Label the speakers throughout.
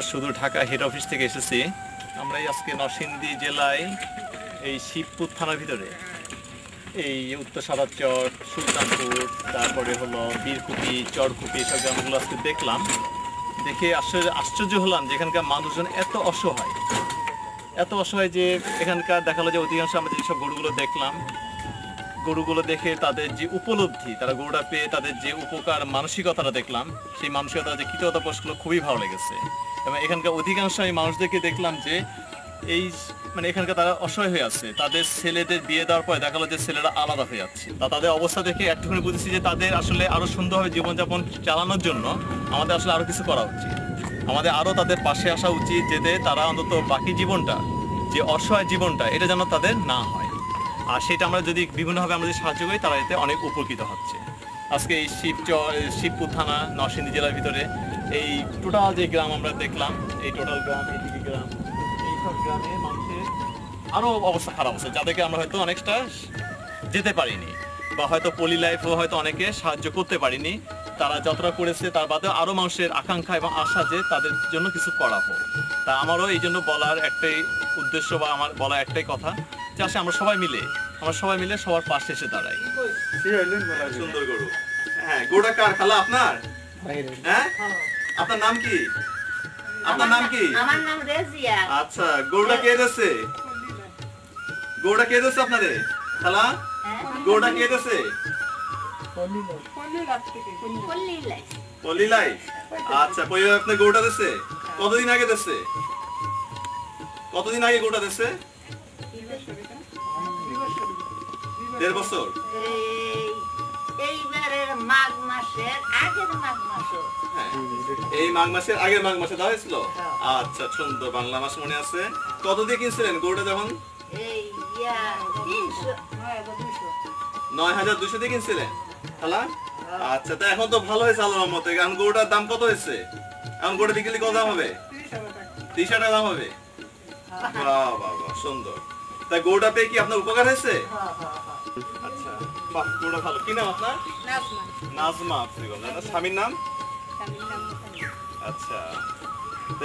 Speaker 1: শুধু Dhaka head office থেকে এসেছি। আমরা আজকে নরসিংদী জেলায় এই শিবপুর থানার ভিতরে এই উত্তর সাদাচর, সুলতানপুর, তারপরে হলো বীরকুপি, চরকুপি, এসব গ্রামগুলো আজকে দেখলাম। দেখে আশ্চর্য হলাম যে এখানকার মানুষজন এত অসহায় যে এখানকার দেখালো যে অধিকাংশ আমরা যেসব গরুগুলো দেখলাম, গরুগুলো দেখে তাদের যে উপলব্ধি, তারা গরুটা পেয়ে তাদের যে উপকার মানসিকতাটা দেখলাম, সেই মানসিকতা যে কৃতজ্ঞতা প্রকাশগুলো খুবই ভালো লেগেছে। এবং এখানকার অধিকাংশ আমি মানুষদেরকে দেখলাম যে এই এখানকার তারা অসহায় হয়ে আছে। তাদের ছেলেদের বিয়ে দেওয়ার পরে দেখালো যে ছেলেরা আলাদা হয়ে যাচ্ছে। তাদের অবস্থা দেখে একটুখানি বুঝেছি যে তাদের আসলে আরো সুন্দরভাবে জীবনযাপন চালানোর জন্য আমাদের আসলে আরো কিছু করা উচিত। আমাদের আরো তাদের পাশে আসা উচিত, যাতে তারা অন্তত বাকি জীবনটা, যে অসহায় জীবনটা, এটা যেন তাদের না হয়। আর সেটা আমরা যদি বিভিন্নভাবে আমরা যদি সাহায্য করি, তারা এতে অনেক উপকৃত হচ্ছে। আজকে এই শিবপুর থানা নরসিংদী জেলার ভিতরে এই টোটাল যে গ্রাম আমরা দেখলাম, এই টোটাল গ্রাম, এইদিকে গ্রাম, এইসব গ্রামে মানুষের আরও অবস্থা খারাপ আছে, যাদেরকে আমরা হয়তো অনেকটা যেতে পারিনি, বা হয়তো পলি লাইফও হয়তো অনেকে সাহায্য করতে পারিনি। তারা যতটা করেছে তার বাদেও আরও মানুষের আকাঙ্ক্ষা এবং আশা যে তাদের জন্য কিছু করা হোক। তা আমারও এই জন্য বলার একটাই উদ্দেশ্য, বা আমার বলার একটাই কথা, যে আসলে আমরা সবাই মিলে সবার পাশে এসে দাঁড়াই। সুন্দর গরু। হ্যাঁ, গরুটা কার? খালা আপনার? হ্যাঁ, আপনার নাম কি? আপনার নাম কি?
Speaker 2: আমার নাম রেজিয়া।
Speaker 1: আচ্ছা, গরুটা কে দিয়েছে? গরুটা কে দিয়েছে আপনারে? খালা, গরুটা কে দিয়েছে? পল্লীলাই। আচ্ছা, পল্লীলাই আপনার গরুটা দিয়েছে? কতদিন আগে দিয়েছে? কতদিন আগে গরুটা দিয়েছে? 1.5 বছর।
Speaker 2: এইবারের মাঘ মাসের আগের মাঘ মাস।
Speaker 1: এই মাঘ মাসের আগের মাঘ মাসে দেওয়া হয়েছিল। আচ্ছা, সুন্দর, বাংলা মাস মনে আছে। কত দিয়ে কিনছিলেন গরুটা যখন? 9,200 দিয়ে কিনছিলেন খালা? আচ্ছা, তা এখন তো ভালো হয়েছে আল্লাহর রহমতে। এখন গরুটার দাম কত হয়েছে? এখন গরুটা বিক্রি কত দাম হবে? 30 টাকা দাম হবে। বাহ বাহ বাহ, সুন্দর। তা গরুটা পেয়ে কি আপনার উপকার হয়েছে? আচ্ছা, বাহ, গরুটা ভালো। কি নাম আপনার? নাজমা। স্বামীর নাম? আচ্ছা,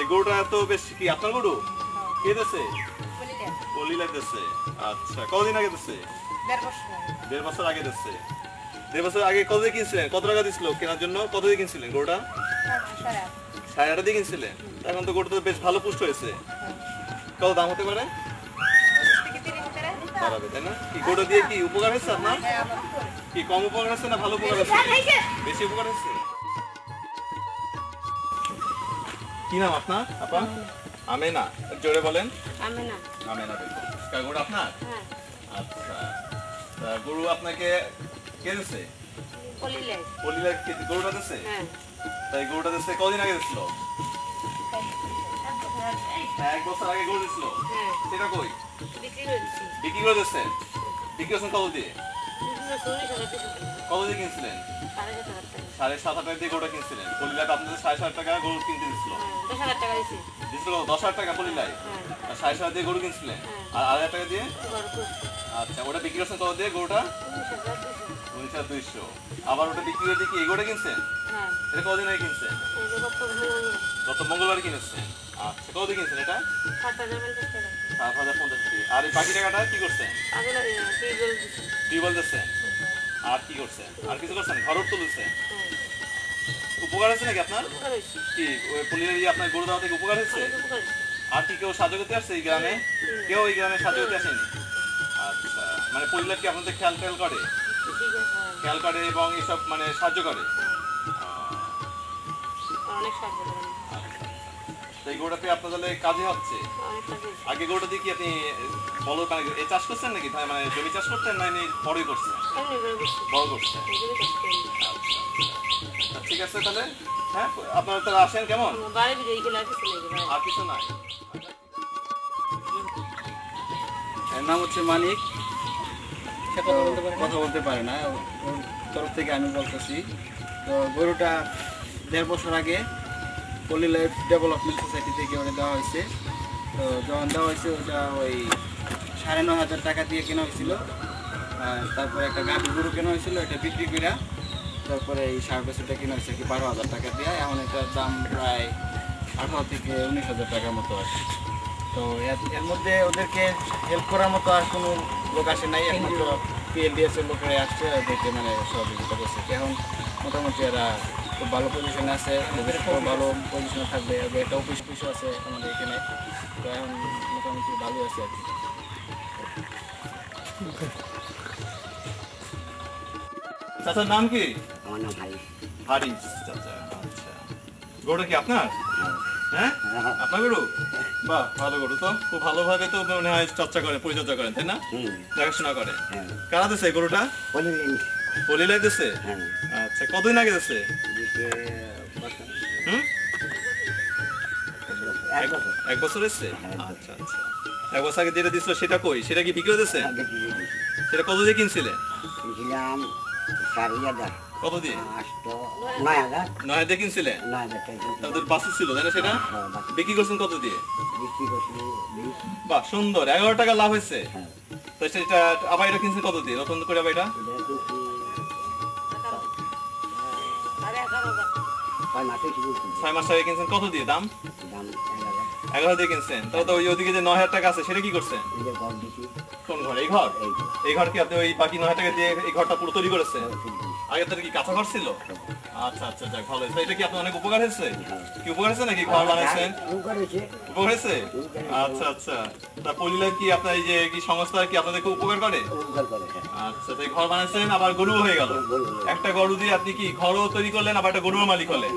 Speaker 1: এই গরুটা এত বেশি কি আপনার গরু? কে দিয়েছে? পল্লীলাই দিয়েছে। আচ্ছা, কতদিন আগে দিয়েছে? 1.5 বছর আগে দিয়েছে। 1.5 বছর আগে কত দিয়ে কিনছিলেন? কত টাকা দিছিল কেনার জন্য? কত দিয়ে কিনছিলেন গরুটা? 8.5 দিয়ে কিনছিলেন। এখন তো গরুটা বেশ ভালো পুষ্ট হয়েছে। কত দাম হতে পারে? বাড়াবে, তাই না? কি গরুটা দিয়ে কি উপকার হয়েছে আপনার? কি কম উপকার হয়েছে না ভালো উপকার হয়েছে? বেশি উপকার হয়েছে। কি নাম আপনার? আপা? আমেনা। জোরে বলেন।
Speaker 2: আমেনা।
Speaker 1: আমেনা বেগম। গরু আপনার?
Speaker 2: হ্যাঁ।
Speaker 1: আচ্ছা, গরু আপনাকে কে দিয়েছে?
Speaker 2: পল্লীলাই
Speaker 1: গরুটা দিয়েছে?
Speaker 2: হ্যাঁ।
Speaker 1: তাই গরুটা দিয়েছে কতদিন আগে দিয়েছিল? 1 বছর আগে গরু দিয়েছিল। সেটা কই বিক্রি করে দিয়েছেন? বিক্রি করছেন কত দিয়ে? কত দিয়ে কিনছিলেন? 7.5 টাকা দিয়ে গরুটা কিনছিলেন। পল্লীলাই আপনাদের 7.5 টাকা গরু কিনতে দিচ্ছিল।
Speaker 2: 10,000 টাকা দিয়েছে।
Speaker 1: দিচ্ছিল 10,000 টাকা পল্লীলাই। 7.5 দিয়ে গরু কিনছিলেন। আর 1,000 টাকা দিয়ে? আচ্ছা, ওটা বিক্রি করছেন কত দিয়ে গরুটা? 19,200। আবার ওটা বিক্রি করে দিয়ে কি এই গরুটা কিনছেন? এটা কতদিন আগে কিনছেন? গত মঙ্গলবার কিনেছেন। আচ্ছা, কতদিন কিনছেন এটা? 7,050 দিয়ে। আর এই বাকি টাকাটা কি করছেন? টিউবওয়েল দিচ্ছেন। আর কি করছেন? আর কিছু করছেন? ঘর তুলছেন। উপকার হয়েছে নাকি আপনার? কি ওই পল্লীলাই দিয়ে আপনার গরু দেওয়া থেকে উপকার হয়েছে? আর কি কেউ সাহায্য করতে আসছে এই গ্রামে? কেউ এই গ্রামে সাহায্য করতে আসেনি? আচ্ছা, পরিবার কি আপনাদের খেয়াল করে এবং এসব সাহায্য করে? এই গরুটা পেয়ে আপনার তাহলে কাজে হচ্ছে। আগে গরুটা দিয়ে কি আপনি বলো এই চাষ করছেন নাকি? জমি চাষ করতেন না বড়ই করছেন? বড় করছেন। আচ্ছা, ঠিক আছে তাহলে। হ্যাঁ, আপনারা তাহলে আসেন। কেমন? আর কিছু নাই।
Speaker 3: এর নাম হচ্ছে মানিক। কথা বলতে পারে না, ওর তরফ থেকে আমি বলতেছি। তো গরুটা 1.5 বছর আগে পল্লী লাইফ ডেভেলপমেন্ট সোসাইটি থেকে ওটা দেওয়া হয়েছে। তো যখন দেওয়া হয়েছে ওটা ওই 9,500 টাকা দিয়ে কেনা হয়েছিল। তারপরে একটা গাভী গরু কেনা হয়েছিল, এটা বিক্রি করে তারপরে এই 7.5 বছরটা কেনা হয়েছে কি 12,000 টাকা দিয়ে। এখন এটার দাম প্রায় 18 থেকে 19,000 টাকার মতো আসে। তো এর মধ্যে ওদেরকে হেল্প করার মতো আর কোনো লোক আসে নাই, একমাত্র PLDS এর লোকেরাই আসছে, ওদেরকে মানে সহযোগিতা করছে। এখন মোটামুটি এরা খুব ভালো পজিশনে আছে, ভবিষ্যতেও ভালো পজিশনে থাকবে। একটা অফিসও আছে আমাদের এখানে, তো এখন মোটামুটি ভালোই আছে আর কি।
Speaker 1: চাচার নাম কি?
Speaker 4: আমার নাম ভাই।
Speaker 1: হারিস চাচা। আচ্ছা, গরুটা কি আপনার? হ্যাঁ, আপনার গরু? বাহ, ভালো গরু তো, খুব ভালোভাবে তো মনে হয় চর্চা করেন, পরিচর্যা করেন, তাই না? দেখাশোনা করে। কারা দিছে এই গরুটা? পলিলাই দিছে? আচ্ছা, কতদিন আগে দিছে? এক বছর এসছে? আচ্ছা আচ্ছা, এক বছর আগে যেটা দিছিল সেটা কই? সেটা কি বিক্রি হতেছে? সেটা কত দিয়ে কিনছিলেন? কত দিয়ে? 9,000 দিয়ে কিনছিলেন? তাদের বাসে ছিল, তাই না? সেটা বিক্রি করছেন কত দিয়ে? বাহ, সুন্দর, 11 টাকা লাভ হয়েছে। তো সেটা আবার এটা কিনছেন কত দিয়ে নতুন করে? আবার এটা 6 মাস আগে কিনছেন, কত দিয়ে? দাম 11 দিয়ে কিনছেন। তাহলে তো ওই ওদিকে যে 9,000 টাকা আছে সেটা কি করছেন? কোন ঘর? এই ঘর? এই ঘর কি আপনি ওই বাকি 9,000 টাকা দিয়ে এই ঘরটা পুরো তৈরি করেছেন? আগে তো কি কাঁচা ঘর ছিল? আচ্ছা আচ্ছা, যাক ভালো। এটা কি আপনার অনেক উপকার হয়েছে? কি উপকার হয়েছে নাকি ঘর বানাইছেন? উপকার হয়েছে? আচ্ছা আচ্ছা, তা পলিলাইফ কি আপনার এই যে কি সংস্থা কি আপনাদেরকে উপকার করে? আচ্ছা, তো এই ঘর বানাইছেন, আবার গরু হয়ে গেল। একটা গরু দিয়ে আপনি কি ঘরও তৈরি করলেন, আবার একটা গরুর মালিক হলেন।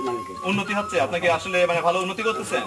Speaker 1: উন্নতি হচ্ছে, আপনাকে আসলে মানে ভালো উন্নতি করতেছেন।